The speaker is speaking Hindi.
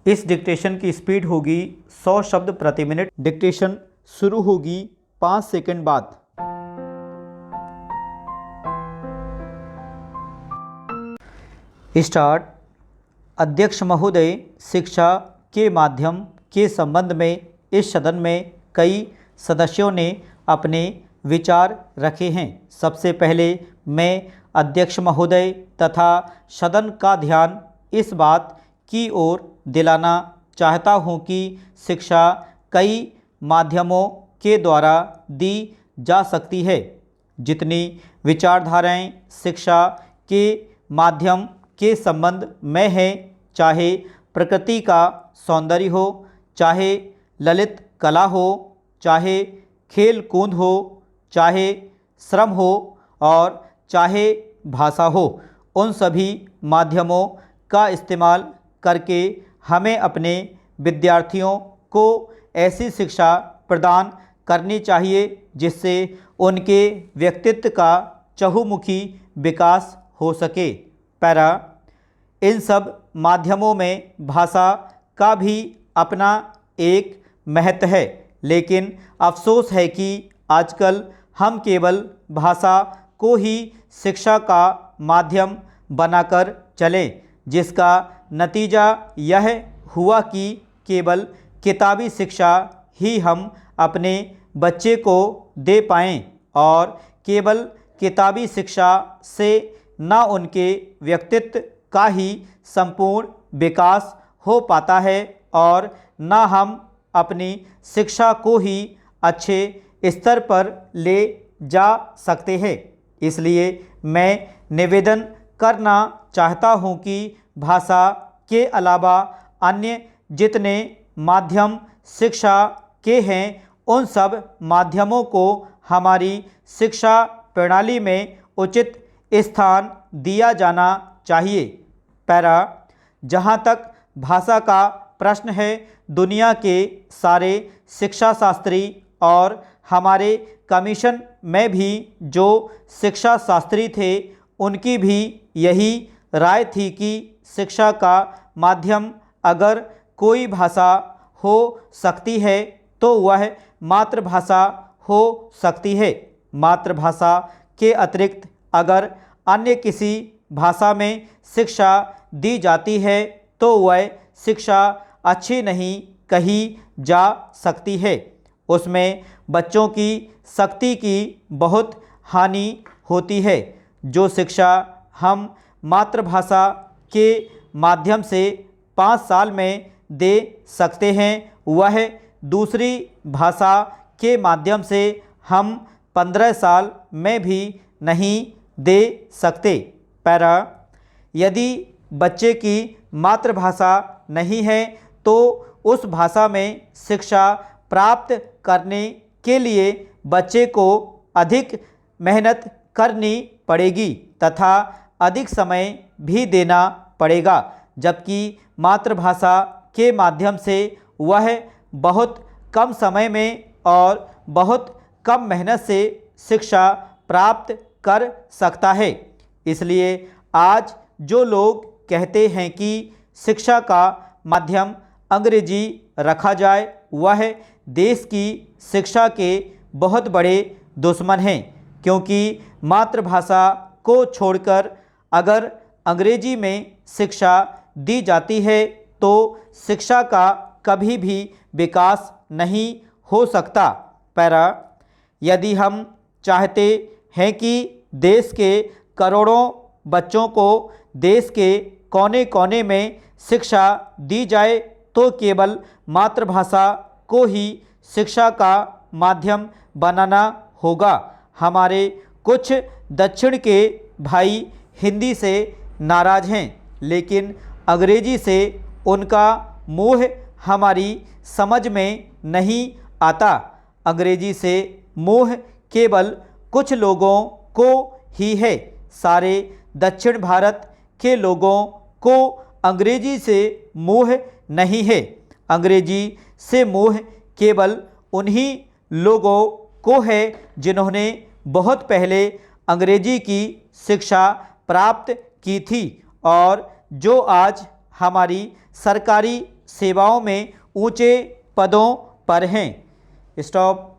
इस डिक्टेशन की स्पीड होगी 100 शब्द प्रति मिनट। डिक्टेशन शुरू होगी 5 सेकंड बाद। स्टार्ट। अध्यक्ष महोदय, शिक्षा के माध्यम के संबंध में इस सदन में कई सदस्यों ने अपने विचार रखे हैं। सबसे पहले मैं अध्यक्ष महोदय तथा सदन का ध्यान इस बात की ओर दिलाना चाहता हूं कि शिक्षा कई माध्यमों के द्वारा दी जा सकती है। जितनी विचारधाराएं शिक्षा के माध्यम के संबंध में है, चाहे प्रकृति का सौंदर्य हो, चाहे ललित कला हो, चाहे खेल कूद हो, चाहे श्रम हो और चाहे भाषा हो, उन सभी माध्यमों का इस्तेमाल करके हमें अपने विद्यार्थियों को ऐसी शिक्षा प्रदान करनी चाहिए जिससे उनके व्यक्तित्व का चहुमुखी विकास हो सके। पैरा। इन सब माध्यमों में भाषा का भी अपना एक महत्व है, लेकिन अफसोस है कि आजकल हम केवल भाषा को ही शिक्षा का माध्यम बनाकर चले, जिसका नतीजा यह हुआ कि केवल किताबी शिक्षा ही हम अपने बच्चे को दे पाएँ और केवल किताबी शिक्षा से न उनके व्यक्तित्व का ही संपूर्ण विकास हो पाता है और न हम अपनी शिक्षा को ही अच्छे स्तर पर ले जा सकते हैं। इसलिए मैं निवेदन करना चाहता हूं कि भाषा के अलावा अन्य जितने माध्यम शिक्षा के हैं, उन सब माध्यमों को हमारी शिक्षा प्रणाली में उचित स्थान दिया जाना चाहिए। पैरा। जहाँ तक भाषा का प्रश्न है, दुनिया के सारे शिक्षा शास्त्री और हमारे कमीशन में भी जो शिक्षा शास्त्री थे, उनकी भी यही राय थी कि शिक्षा का माध्यम अगर कोई भाषा हो सकती है तो वह मातृभाषा हो सकती है। मातृभाषा के अतिरिक्त अगर अन्य किसी भाषा में शिक्षा दी जाती है तो वह शिक्षा अच्छी नहीं कही जा सकती है। उसमें बच्चों की शक्ति की बहुत हानि होती है। जो शिक्षा हम मातृभाषा के माध्यम से 5 साल में दे सकते हैं, वह दूसरी भाषा के माध्यम से हम 15 साल में भी नहीं दे सकते। पैरा। यदि बच्चे की मातृभाषा नहीं है तो उस भाषा में शिक्षा प्राप्त करने के लिए बच्चे को अधिक मेहनत करनी पड़ेगी तथा अधिक समय भी देना पड़ेगा, जबकि मातृभाषा के माध्यम से वह बहुत कम समय में और बहुत कम मेहनत से शिक्षा प्राप्त कर सकता है। इसलिए आज जो लोग कहते हैं कि शिक्षा का माध्यम अंग्रेजी रखा जाए, वह देश की शिक्षा के बहुत बड़े दुश्मन हैं, क्योंकि मातृभाषा को छोड़कर अगर अंग्रेजी में शिक्षा दी जाती है तो शिक्षा का कभी भी विकास नहीं हो सकता। पैरा। यदि हम चाहते हैं कि देश के करोड़ों बच्चों को देश के कोने कोने में शिक्षा दी जाए तो केवल मातृभाषा को ही शिक्षा का माध्यम बनाना होगा। हमारे कुछ दक्षिण के भाई हिंदी से नाराज़ हैं, लेकिन अंग्रेजी से उनका मोह हमारी समझ में नहीं आता। अंग्रेजी से मोह केवल कुछ लोगों को ही है। सारे दक्षिण भारत के लोगों को अंग्रेजी से मोह नहीं है। अंग्रेजी से मोह केवल उन्हीं लोगों को है जिन्होंने बहुत पहले अंग्रेजी की शिक्षा प्राप्त की थी और जो आज हमारी सरकारी सेवाओं में ऊंचे पदों पर हैं। स्टॉप।